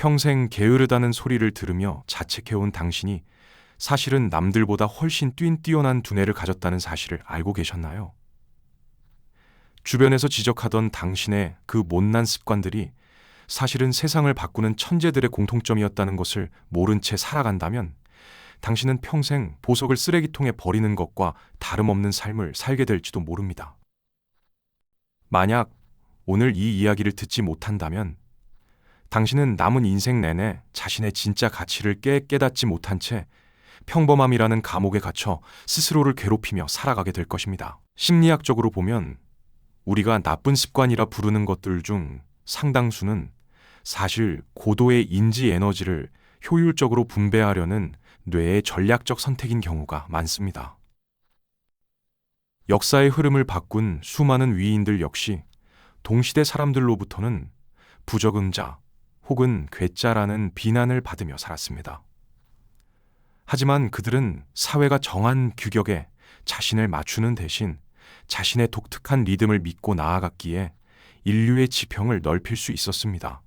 평생 게으르다는 소리를 들으며 자책해온 당신이 사실은 남들보다 훨씬 뛰어난 두뇌를 가졌다는 사실을 알고 계셨나요? 주변에서 지적하던 당신의 그 못난 습관들이 사실은 세상을 바꾸는 천재들의 공통점이었다는 것을 모른 채 살아간다면 당신은 평생 보석을 쓰레기통에 버리는 것과 다름없는 삶을 살게 될지도 모릅니다. 만약 오늘 이 이야기를 듣지 못한다면 당신은 남은 인생 내내 자신의 진짜 가치를 깨닫지 못한 채 평범함이라는 감옥에 갇혀 스스로를 괴롭히며 살아가게 될 것입니다. 심리학적으로 보면 우리가 나쁜 습관이라 부르는 것들 중 상당수는 사실 고도의 인지 에너지를 효율적으로 분배하려는 뇌의 전략적 선택인 경우가 많습니다. 역사의 흐름을 바꾼 수많은 위인들 역시 동시대 사람들로부터는 부적응자 혹은 괴짜라는 비난을 받으며 살았습니다. 하지만 그들은 사회가 정한 규격에 자신을 맞추는 대신 자신의 독특한 리듬을 믿고 나아갔기에 인류의 지평을 넓힐 수 있었습니다.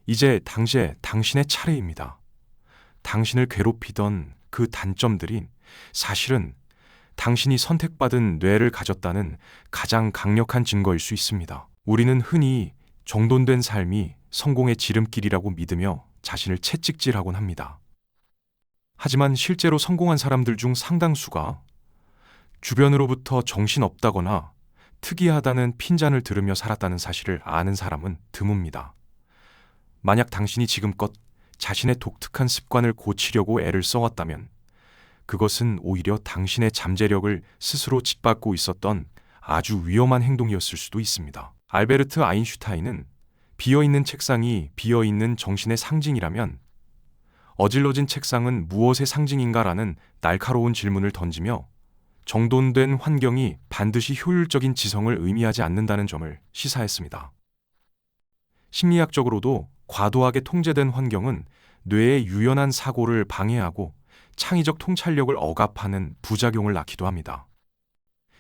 이제 당신의 차례입니다. 당신을 괴롭히던 그 단점들이 사실은 당신이 선택받은 뇌를 가졌다는 가장 강력한 증거일 수 있습니다. 우리는 흔히 정돈된 삶이 성공의 지름길이라고 믿으며 자신을 채찍질하곤 합니다. 하지만 실제로 성공한 사람들 중 상당수가 주변으로부터 정신없다거나 특이하다는 핀잔을 들으며 살았다는 사실을 아는 사람은 드뭅니다. 만약 당신이 지금껏 자신의 독특한 습관을 고치려고 애를 써왔다면 그것은 오히려 당신의 잠재력을 스스로 짓밟고 있었던 아주 위험한 행동이었을 수도 있습니다. 알베르트 아인슈타인은 비어있는 책상이 비어있는 정신의 상징이라면 어질러진 책상은 무엇의 상징인가라는 날카로운 질문을 던지며 정돈된 환경이 반드시 효율적인 지성을 의미하지 않는다는 점을 시사했습니다. 심리학적으로도 과도하게 통제된 환경은 뇌의 유연한 사고를 방해하고 창의적 통찰력을 억압하는 부작용을 낳기도 합니다.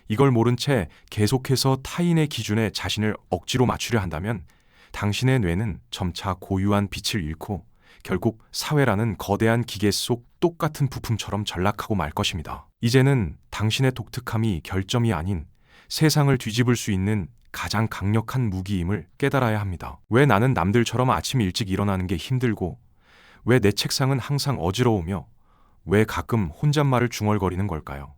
이걸 모른 채 계속해서 타인의 기준에 자신을 억지로 맞추려 한다면 당신의 뇌는 점차 고유한 빛을 잃고 결국 사회라는 거대한 기계 속 똑같은 부품처럼 전락하고 말 것입니다. 이제는 당신의 독특함이 결점이 아닌 세상을 뒤집을 수 있는 가장 강력한 무기임을 깨달아야 합니다. 왜 나는 남들처럼 아침 일찍 일어나는 게 힘들고 왜 내 책상은 항상 어지러우며 왜 가끔 혼잣말을 중얼거리는 걸까요?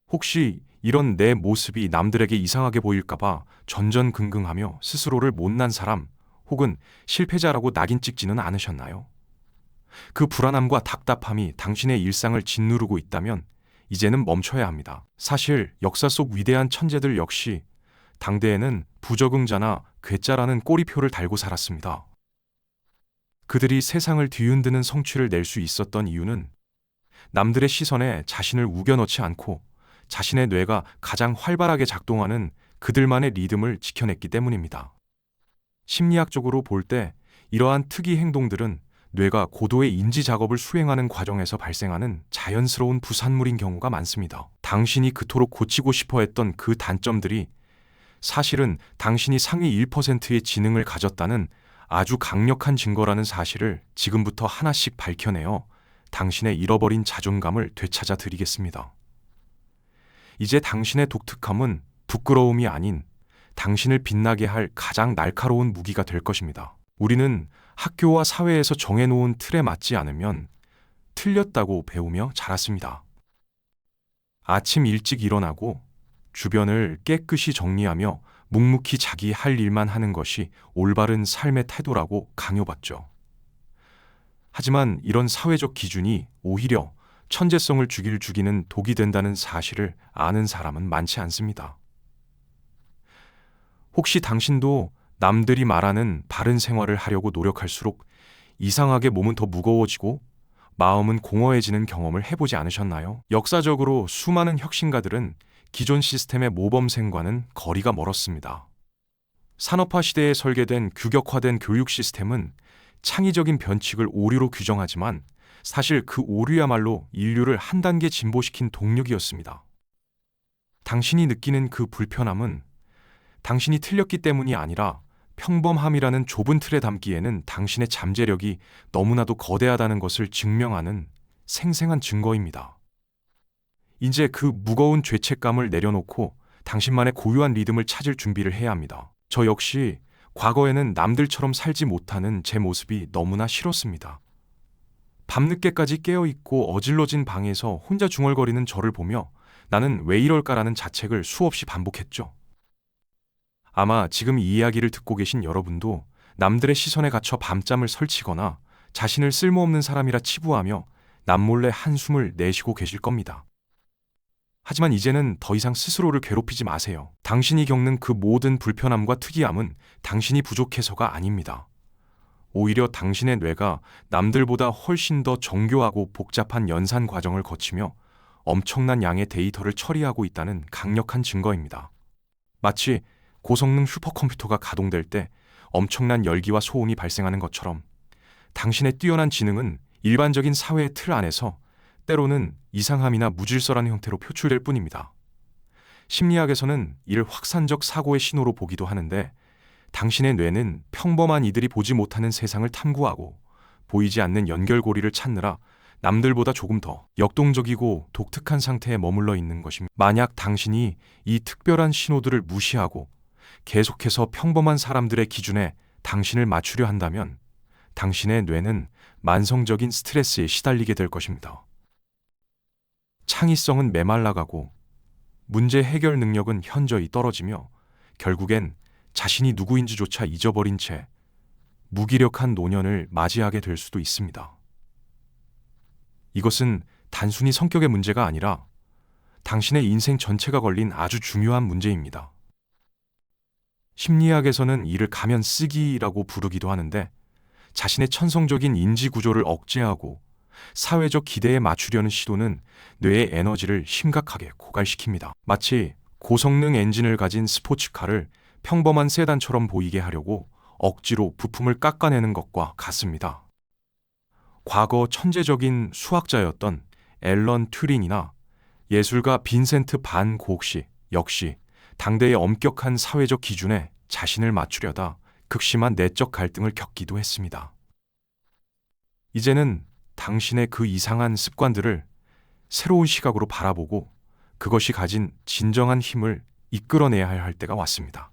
혹시 이런 내 모습이 남들에게 이상하게 보일까봐 전전긍긍하며 스스로를 못난 사람 혹은 실패자라고 낙인 찍지는 않으셨나요? 그 불안함과 답답함이 당신의 일상을 짓누르고 있다면 이제는 멈춰야 합니다. 사실 역사 속 위대한 천재들 역시 당대에는 부적응자나 괴짜라는 꼬리표를 달고 살았습니다. 그들이 세상을 뒤흔드는 성취를 낼 수 있었던 이유는 남들의 시선에 자신을 우겨넣지 않고 자신의 뇌가 가장 활발하게 작동하는 그들만의 리듬을 지켜냈기 때문입니다. 심리학적으로 볼 때 이러한 특이 행동들은 뇌가 고도의 인지 작업을 수행하는 과정에서 발생하는 자연스러운 부산물인 경우가 많습니다. 당신이 그토록 고치고 싶어 했던 그 단점들이 사실은 당신이 상위 1%의 지능을 가졌다는 아주 강력한 증거라는 사실을 지금부터 하나씩 밝혀내어 당신의 잃어버린 자존감을 되찾아 드리겠습니다. 이제 당신의 독특함은 부끄러움이 아닌 당신을 빛나게 할 가장 날카로운 무기가 될 것입니다. 우리는 학교와 사회에서 정해놓은 틀에 맞지 않으면 틀렸다고 배우며 자랐습니다. 아침 일찍 일어나고 주변을 깨끗이 정리하며 묵묵히 자기 할 일만 하는 것이 올바른 삶의 태도라고 강요받죠. 하지만 이런 사회적 기준이 오히려 천재성을 죽이는 독이 된다는 사실을 아는 사람은 많지 않습니다. 혹시 당신도 남들이 말하는 바른 생활을 하려고 노력할수록 이상하게 몸은 더 무거워지고 마음은 공허해지는 경험을 해보지 않으셨나요? 역사적으로 수많은 혁신가들은 기존 시스템의 모범생과는 거리가 멀었습니다. 산업화 시대에 설계된 규격화된 교육 시스템은 창의적인 변칙을 오류로 규정하지만 사실 그 오류야말로 인류를 한 단계 진보시킨 동력이었습니다. 당신이 느끼는 그 불편함은 당신이 틀렸기 때문이 아니라 평범함이라는 좁은 틀에 담기에는 당신의 잠재력이 너무나도 거대하다는 것을 증명하는 생생한 증거입니다. 이제 그 무거운 죄책감을 내려놓고 당신만의 고유한 리듬을 찾을 준비를 해야 합니다. 저 역시 과거에는 남들처럼 살지 못하는 제 모습이 너무나 싫었습니다. 밤늦게까지 깨어있고 어질러진 방에서 혼자 중얼거리는 저를 보며 나는 왜 이럴까라는 자책을 수없이 반복했죠. 아마 지금 이 이야기를 듣고 계신 여러분도 남들의 시선에 갇혀 밤잠을 설치거나 자신을 쓸모없는 사람이라 치부하며 남몰래 한숨을 내쉬고 계실 겁니다. 하지만 이제는 더 이상 스스로를 괴롭히지 마세요. 당신이 겪는 그 모든 불편함과 특이함은 당신이 부족해서가 아닙니다. 오히려 당신의 뇌가 남들보다 훨씬 더 정교하고 복잡한 연산 과정을 거치며 엄청난 양의 데이터를 처리하고 있다는 강력한 증거입니다. 마치 고성능 슈퍼컴퓨터가 가동될 때 엄청난 열기와 소음이 발생하는 것처럼 당신의 뛰어난 지능은 일반적인 사회의 틀 안에서 때로는 이상함이나 무질서라는 형태로 표출될 뿐입니다. 심리학에서는 이를 확산적 사고의 신호로 보기도 하는데 당신의 뇌는 평범한 이들이 보지 못하는 세상을 탐구하고 보이지 않는 연결고리를 찾느라 남들보다 조금 더 역동적이고 독특한 상태에 머물러 있는 것입니다. 만약 당신이 이 특별한 신호들을 무시하고 계속해서 평범한 사람들의 기준에 당신을 맞추려 한다면 당신의 뇌는 만성적인 스트레스에 시달리게 될 것입니다. 창의성은 메말라가고 문제 해결 능력은 현저히 떨어지며 결국엔 자신이 누구인지조차 잊어버린 채 무기력한 노년을 맞이하게 될 수도 있습니다. 이것은 단순히 성격의 문제가 아니라 당신의 인생 전체가 걸린 아주 중요한 문제입니다. 심리학에서는 이를 가면 쓰기라고 부르기도 하는데 자신의 천성적인 인지 구조를 억제하고 사회적 기대에 맞추려는 시도는 뇌의 에너지를 심각하게 고갈시킵니다. 마치 고성능 엔진을 가진 스포츠카를 평범한 세단처럼 보이게 하려고 억지로 부품을 깎아내는 것과 같습니다. 과거 천재적인 수학자였던 앨런 튜링이나 예술가 빈센트 반 고흐 역시 당대의 엄격한 사회적 기준에 자신을 맞추려다 극심한 내적 갈등을 겪기도 했습니다. 이제는 당신의 그 이상한 습관들을 새로운 시각으로 바라보고 그것이 가진 진정한 힘을 이끌어내야 할 때가 왔습니다.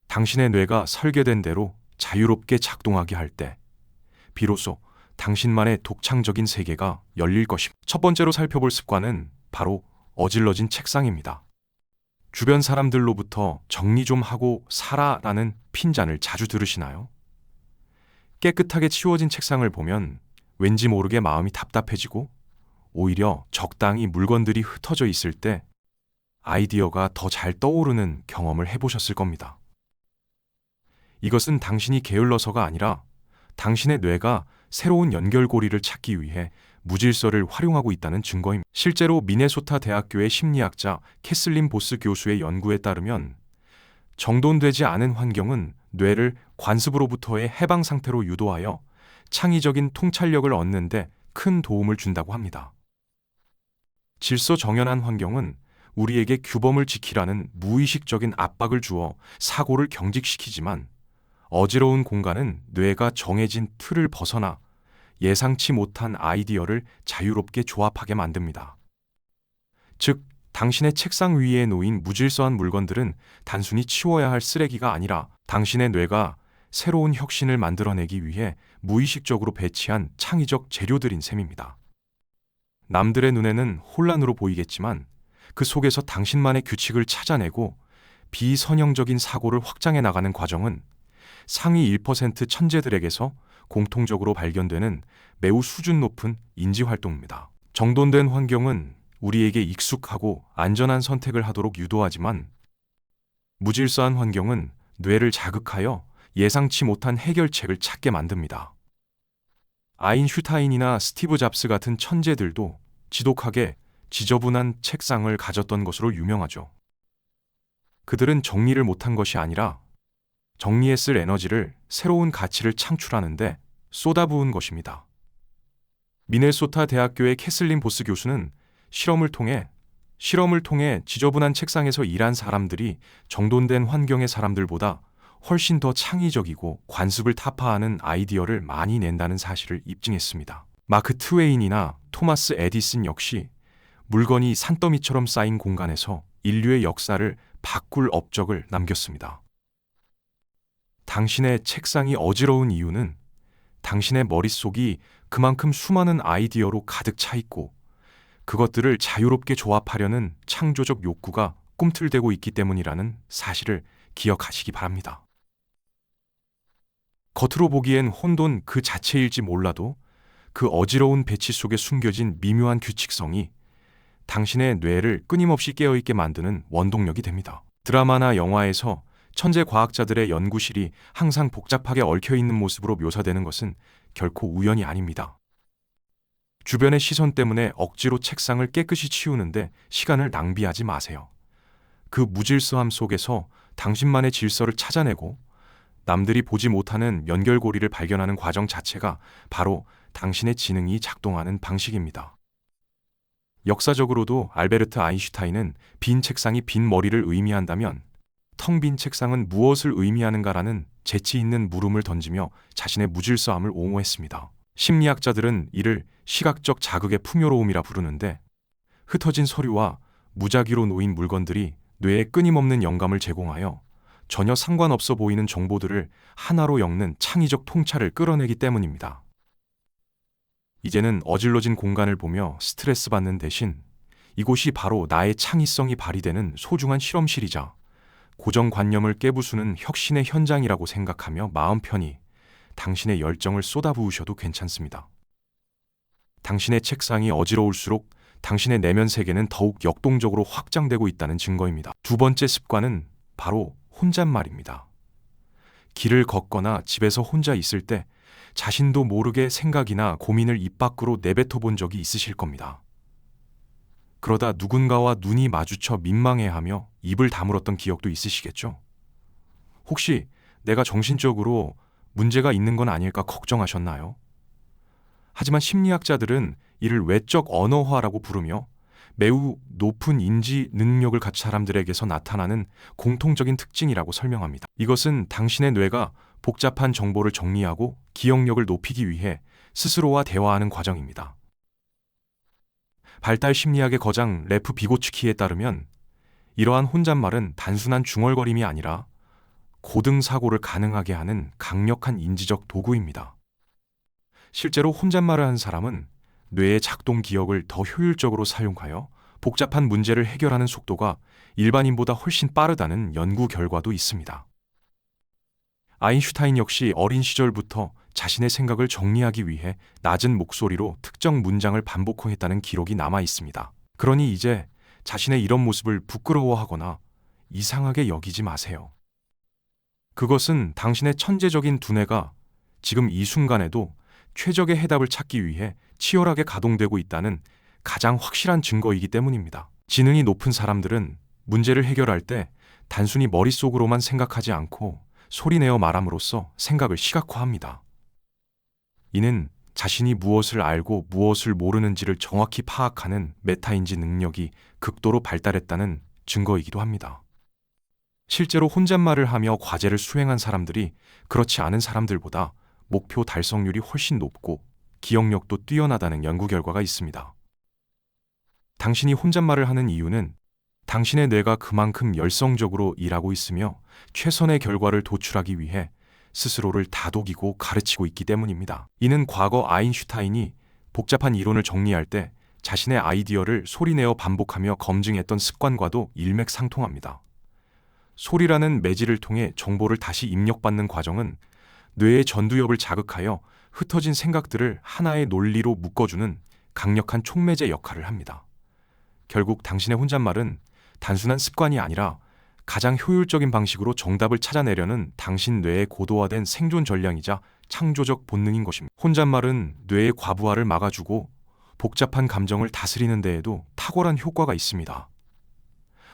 당신의 뇌가 설계된 대로 자유롭게 작동하게 할 때 비로소 당신만의 독창적인 세계가 열릴 것입니다. 첫 번째로 살펴볼 습관은 바로 어질러진 책상입니다. 주변 사람들로부터 정리 좀 하고 살아라는 핀잔을 자주 들으시나요? 깨끗하게 치워진 책상을 보면 왠지 모르게 마음이 답답해지고 오히려 적당히 물건들이 흩어져 있을 때 아이디어가 더 잘 떠오르는 경험을 해보셨을 겁니다. 이것은 당신이 게을러서가 아니라 당신의 뇌가 새로운 연결고리를 찾기 위해 무질서를 활용하고 있다는 증거입니다. 실제로 미네소타 대학교의 심리학자 캐슬린 보스 교수의 연구에 따르면 정돈되지 않은 환경은 뇌를 관습으로부터의 해방 상태로 유도하여 창의적인 통찰력을 얻는 데 큰 도움을 준다고 합니다. 질서정연한 환경은 우리에게 규범을 지키라는 무의식적인 압박을 주어 사고를 경직시키지만 어지러운 공간은 뇌가 정해진 틀을 벗어나 예상치 못한 아이디어를 자유롭게 조합하게 만듭니다. 즉, 당신의 책상 위에 놓인 무질서한 물건들은 단순히 치워야 할 쓰레기가 아니라 당신의 뇌가 새로운 혁신을 만들어내기 위해 무의식적으로 배치한 창의적 재료들인 셈입니다. 남들의 눈에는 혼란으로 보이겠지만 그 속에서 당신만의 규칙을 찾아내고 비선형적인 사고를 확장해 나가는 과정은 상위 1% 천재들에게서 공통적으로 발견되는 매우 수준 높은 인지활동입니다. 정돈된 환경은 우리에게 익숙하고 안전한 선택을 하도록 유도하지만 무질서한 환경은 뇌를 자극하여 예상치 못한 해결책을 찾게 만듭니다. 아인슈타인이나 스티브 잡스 같은 천재들도 지독하게 지저분한 책상을 가졌던 것으로 유명하죠. 그들은 정리를 못한 것이 아니라 정리에 쓸 에너지를 새로운 가치를 창출하는데 쏟아부은 것입니다. 미네소타 대학교의 캐슬린 보스 교수는 실험을 통해 지저분한 책상에서 일한 사람들이 정돈된 환경의 사람들보다 훨씬 더 창의적이고 관습을 타파하는 아이디어를 많이 낸다는 사실을 입증했습니다. 마크 트웨인이나 토마스 에디슨 역시 물건이 산더미처럼 쌓인 공간에서 인류의 역사를 바꿀 업적을 남겼습니다. 당신의 책상이 어지러운 이유는 당신의 머릿속이 그만큼 수많은 아이디어로 가득 차 있고 그것들을 자유롭게 조합하려는 창조적 욕구가 꿈틀대고 있기 때문이라는 사실을 기억하시기 바랍니다. 겉으로 보기엔 혼돈 그 자체일지 몰라도 그 어지러운 배치 속에 숨겨진 미묘한 규칙성이 당신의 뇌를 끊임없이 깨어있게 만드는 원동력이 됩니다. 드라마나 영화에서 천재 과학자들의 연구실이 항상 복잡하게 얽혀있는 모습으로 묘사되는 것은 결코 우연이 아닙니다. 주변의 시선 때문에 억지로 책상을 깨끗이 치우는데 시간을 낭비하지 마세요. 그 무질서함 속에서 당신만의 질서를 찾아내고 남들이 보지 못하는 연결고리를 발견하는 과정 자체가 바로 당신의 지능이 작동하는 방식입니다. 역사적으로도 알베르트 아인슈타인은 빈 책상이 빈 머리를 의미한다면 텅 빈 책상은 무엇을 의미하는가라는 재치 있는 물음을 던지며 자신의 무질서함을 옹호했습니다. 심리학자들은 이를 시각적 자극의 풍요로움이라 부르는데 흩어진 서류와 무작위로 놓인 물건들이 뇌에 끊임없는 영감을 제공하여 전혀 상관없어 보이는 정보들을 하나로 엮는 창의적 통찰을 끌어내기 때문입니다. 이제는 어질러진 공간을 보며 스트레스 받는 대신 이곳이 바로 나의 창의성이 발휘되는 소중한 실험실이자 고정관념을 깨부수는 혁신의 현장이라고 생각하며 마음 편히 당신의 열정을 쏟아부으셔도 괜찮습니다. 당신의 책상이 어지러울수록 당신의 내면 세계는 더욱 역동적으로 확장되고 있다는 증거입니다. 두 번째 습관은 바로 혼잣말입니다. 길을 걷거나 집에서 혼자 있을 때 자신도 모르게 생각이나 고민을 입 밖으로 내뱉어 본 적이 있으실 겁니다. 그러다 누군가와 눈이 마주쳐 민망해하며 입을 다물었던 기억도 있으시겠죠? 혹시 내가 정신적으로 문제가 있는 건 아닐까 걱정하셨나요? 하지만 심리학자들은 이를 외적 언어화라고 부르며 매우 높은 인지 능력을 가진 사람들에게서 나타나는 공통적인 특징이라고 설명합니다. 이것은 당신의 뇌가 복잡한 정보를 정리하고 기억력을 높이기 위해 스스로와 대화하는 과정입니다. 발달 심리학의 거장 레프 비고츠키에 따르면 이러한 혼잣말은 단순한 중얼거림이 아니라 고등 사고를 가능하게 하는 강력한 인지적 도구입니다. 실제로 혼잣말을 한 사람은 뇌의 작동 기억을 더 효율적으로 사용하여 복잡한 문제를 해결하는 속도가 일반인보다 훨씬 빠르다는 연구 결과도 있습니다. 아인슈타인 역시 어린 시절부터 자신의 생각을 정리하기 위해 낮은 목소리로 특정 문장을 반복했다는 기록이 남아 있습니다. 그러니 이제 자신의 이런 모습을 부끄러워하거나 이상하게 여기지 마세요. 그것은 당신의 천재적인 두뇌가 지금 이 순간에도 최적의 해답을 찾기 위해 치열하게 가동되고 있다는 가장 확실한 증거이기 때문입니다. 지능이 높은 사람들은 문제를 해결할 때 단순히 머릿속으로만 생각하지 않고 소리내어 말함으로써 생각을 시각화합니다. 이는 자신이 무엇을 알고 무엇을 모르는지를 정확히 파악하는 메타인지 능력이 극도로 발달했다는 증거이기도 합니다. 실제로 혼잣말을 하며 과제를 수행한 사람들이 그렇지 않은 사람들보다 목표 달성률이 훨씬 높고 기억력도 뛰어나다는 연구 결과가 있습니다. 당신이 혼잣말을 하는 이유는 당신의 뇌가 그만큼 열성적으로 일하고 있으며 최선의 결과를 도출하기 위해 스스로를 다독이고 가르치고 있기 때문입니다. 이는 과거 아인슈타인이 복잡한 이론을 정리할 때 자신의 아이디어를 소리내어 반복하며 검증했던 습관과도 일맥상통합니다. 소리라는 매질을 통해 정보를 다시 입력받는 과정은 뇌의 전두엽을 자극하여 흩어진 생각들을 하나의 논리로 묶어주는 강력한 촉매제 역할을 합니다. 결국 당신의 혼잣말은 단순한 습관이 아니라 가장 효율적인 방식으로 정답을 찾아내려는 당신 뇌의 고도화된 생존 전략이자 창조적 본능인 것입니다. 혼잣말은 뇌의 과부하를 막아주고 복잡한 감정을 다스리는 데에도 탁월한 효과가 있습니다.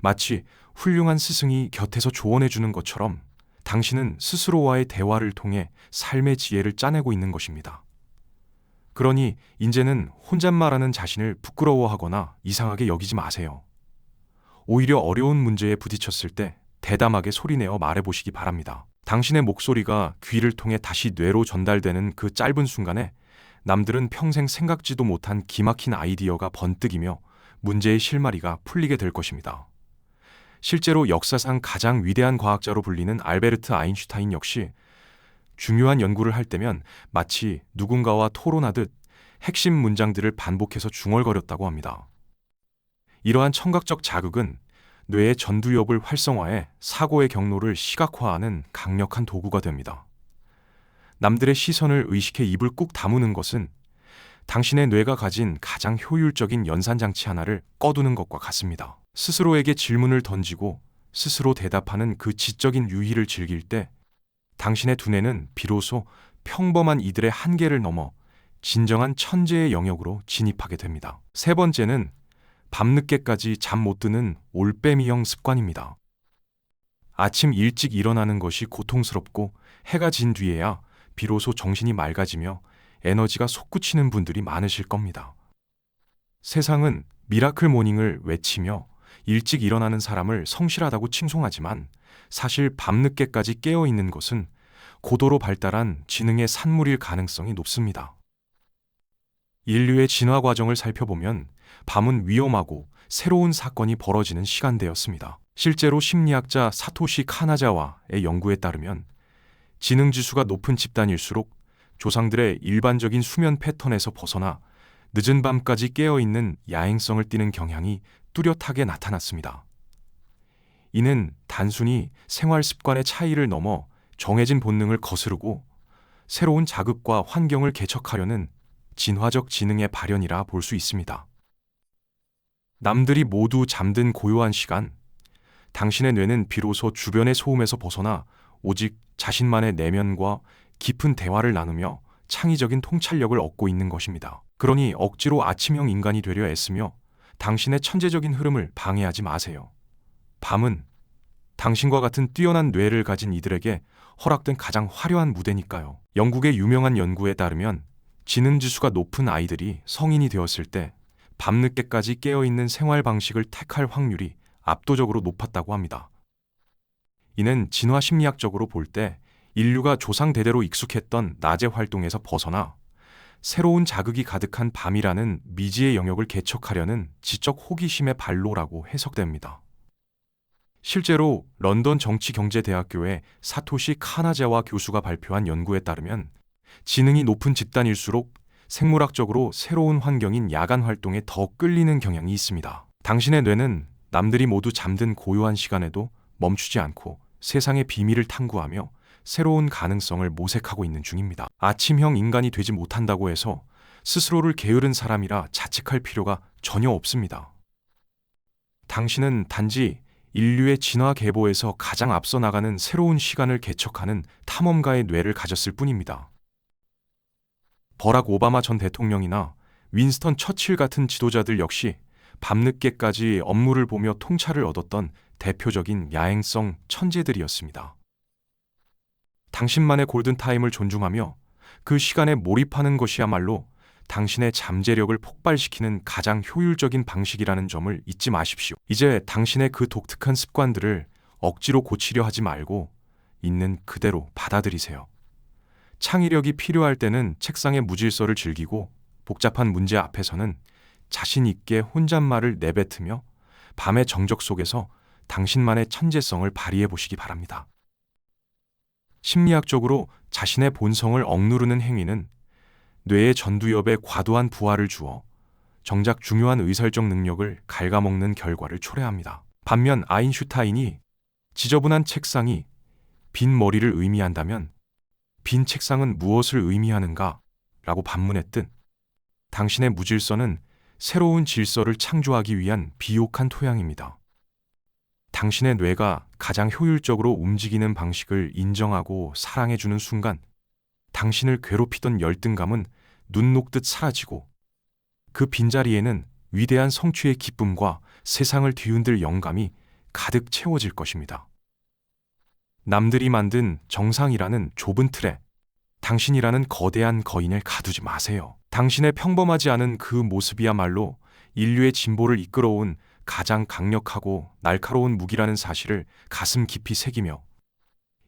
마치 훌륭한 스승이 곁에서 조언해주는 것처럼 당신은 스스로와의 대화를 통해 삶의 지혜를 짜내고 있는 것입니다. 그러니 이제는 혼잣말하는 자신을 부끄러워하거나 이상하게 여기지 마세요. 오히려 어려운 문제에 부딪혔을 때 대담하게 소리내어 말해보시기 바랍니다. 당신의 목소리가 귀를 통해 다시 뇌로 전달되는 그 짧은 순간에 남들은 평생 생각지도 못한 기막힌 아이디어가 번뜩이며 문제의 실마리가 풀리게 될 것입니다. 실제로 역사상 가장 위대한 과학자로 불리는 알베르트 아인슈타인 역시 중요한 연구를 할 때면 마치 누군가와 토론하듯 핵심 문장들을 반복해서 중얼거렸다고 합니다. 이러한 청각적 자극은 뇌의 전두엽을 활성화해 사고의 경로를 시각화하는 강력한 도구가 됩니다. 남들의 시선을 의식해 입을 꾹 다무는 것은 당신의 뇌가 가진 가장 효율적인 연산장치 하나를 꺼두는 것과 같습니다. 스스로에게 질문을 던지고 스스로 대답하는 그 지적인 유희를 즐길 때 당신의 두뇌는 비로소 평범한 이들의 한계를 넘어 진정한 천재의 영역으로 진입하게 됩니다. 세 번째는 밤늦게까지 잠 못 드는 올빼미형 습관입니다. 아침 일찍 일어나는 것이 고통스럽고 해가 진 뒤에야 비로소 정신이 맑아지며 에너지가 솟구치는 분들이 많으실 겁니다. 세상은 미라클 모닝을 외치며 일찍 일어나는 사람을 성실하다고 칭송하지만 사실 밤늦게까지 깨어 있는 것은 고도로 발달한 지능의 산물일 가능성이 높습니다. 인류의 진화 과정을 살펴보면 밤은 위험하고 새로운 사건이 벌어지는 시간대였습니다. 실제로 심리학자 사토시 카나자와의 연구에 따르면 지능지수가 높은 집단일수록 조상들의 일반적인 수면 패턴에서 벗어나 늦은 밤까지 깨어있는 야행성을 띠는 경향이 뚜렷하게 나타났습니다. 이는 단순히 생활 습관의 차이를 넘어 정해진 본능을 거스르고 새로운 자극과 환경을 개척하려는 진화적 지능의 발현이라 볼 수 있습니다. 남들이 모두 잠든 고요한 시간, 당신의 뇌는 비로소 주변의 소음에서 벗어나 오직 자신만의 내면과 깊은 대화를 나누며 창의적인 통찰력을 얻고 있는 것입니다. 그러니 억지로 아침형 인간이 되려 애쓰며 당신의 천재적인 흐름을 방해하지 마세요. 밤은 당신과 같은 뛰어난 뇌를 가진 이들에게 허락된 가장 화려한 무대니까요. 영국의 유명한 연구에 따르면 지능지수가 높은 아이들이 성인이 되었을 때 밤늦게까지 깨어있는 생활 방식을 택할 확률이 압도적으로 높았다고 합니다. 이는 진화 심리학적으로 볼 때 인류가 조상 대대로 익숙했던 낮의 활동에서 벗어나 새로운 자극이 가득한 밤이라는 미지의 영역을 개척하려는 지적 호기심의 발로라고 해석됩니다. 실제로 런던 정치경제대학교의 사토시 카나자와 교수가 발표한 연구에 따르면 지능이 높은 집단일수록 생물학적으로 새로운 환경인 야간 활동에 더 끌리는 경향이 있습니다. 당신의 뇌는 남들이 모두 잠든 고요한 시간에도 멈추지 않고 세상의 비밀을 탐구하며 새로운 가능성을 모색하고 있는 중입니다. 아침형 인간이 되지 못한다고 해서 스스로를 게으른 사람이라 자책할 필요가 전혀 없습니다. 당신은 단지 인류의 진화 계보에서 가장 앞서 나가는 새로운 시간을 개척하는 탐험가의 뇌를 가졌을 뿐입니다. 버락 오바마 전 대통령이나 윈스턴 처칠 같은 지도자들 역시 밤늦게까지 업무를 보며 통찰을 얻었던 대표적인 야행성 천재들이었습니다. 당신만의 골든타임을 존중하며 그 시간에 몰입하는 것이야말로 당신의 잠재력을 폭발시키는 가장 효율적인 방식이라는 점을 잊지 마십시오. 이제 당신의 그 독특한 습관들을 억지로 고치려 하지 말고 있는 그대로 받아들이세요. 창의력이 필요할 때는 책상의 무질서를 즐기고 복잡한 문제 앞에서는 자신 있게 혼잣말을 내뱉으며 밤의 정적 속에서 당신만의 천재성을 발휘해 보시기 바랍니다. 심리학적으로 자신의 본성을 억누르는 행위는 뇌의 전두엽에 과도한 부하를 주어 정작 중요한 의설적 능력을 갉아먹는 결과를 초래합니다. 반면 아인슈타인이 지저분한 책상이 빈 머리를 의미한다면 빈 책상은 무엇을 의미하는가? 라고 반문했듯 당신의 무질서는 새로운 질서를 창조하기 위한 비옥한 토양입니다. 당신의 뇌가 가장 효율적으로 움직이는 방식을 인정하고 사랑해주는 순간 당신을 괴롭히던 열등감은 눈 녹듯 사라지고 그 빈자리에는 위대한 성취의 기쁨과 세상을 뒤흔들 영감이 가득 채워질 것입니다. 남들이 만든 정상이라는 좁은 틀에 당신이라는 거대한 거인을 가두지 마세요. 당신의 평범하지 않은 그 모습이야말로 인류의 진보를 이끌어온 가장 강력하고 날카로운 무기라는 사실을 가슴 깊이 새기며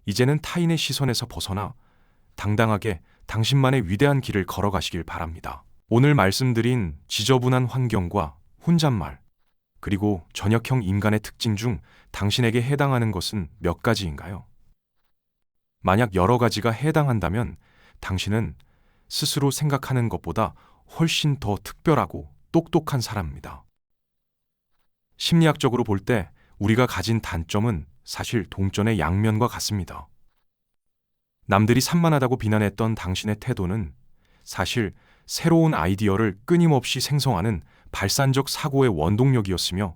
이제는 타인의 시선에서 벗어나 당당하게 당신만의 위대한 길을 걸어가시길 바랍니다. 오늘 말씀드린 지저분한 환경과 혼잣말, 그리고 전역형 인간의 특징 중 당신에게 해당하는 것은 몇 가지인가요? 만약 여러 가지가 해당한다면 당신은 스스로 생각하는 것보다 훨씬 더 특별하고 똑똑한 사람입니다. 심리학적으로 볼 때 우리가 가진 단점은 사실 동전의 양면과 같습니다. 남들이 산만하다고 비난했던 당신의 태도는 사실 새로운 아이디어를 끊임없이 생성하는 발산적 사고의 원동력이었으며,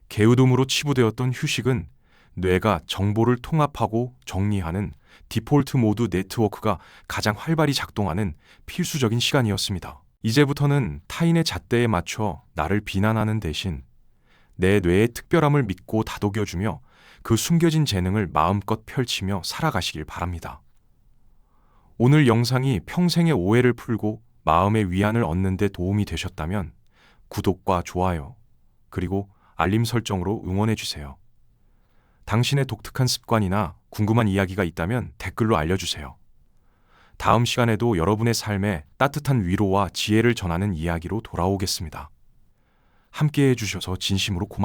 게으름으로 치부되었던 휴식은 뇌가 정보를 통합하고 정리하는 디폴트 모드 네트워크가 가장 활발히 작동하는 필수적인 시간이었습니다. 이제부터는 타인의 잣대에 맞춰 나를 비난하는 대신 내 뇌의 특별함을 믿고 다독여주며 그 숨겨진 재능을 마음껏 펼치며 살아가시길 바랍니다. 오늘 영상이 평생의 오해를 풀고 마음의 위안을 얻는 데 도움이 되셨다면 구독과 좋아요, 그리고 알림 설정으로 응원해주세요. 당신의 독특한 습관이나 궁금한 이야기가 있다면 댓글로 알려주세요. 다음 시간에도 여러분의 삶에 따뜻한 위로와 지혜를 전하는 이야기로 돌아오겠습니다. 함께해 주셔서 진심으로 고맙습니다.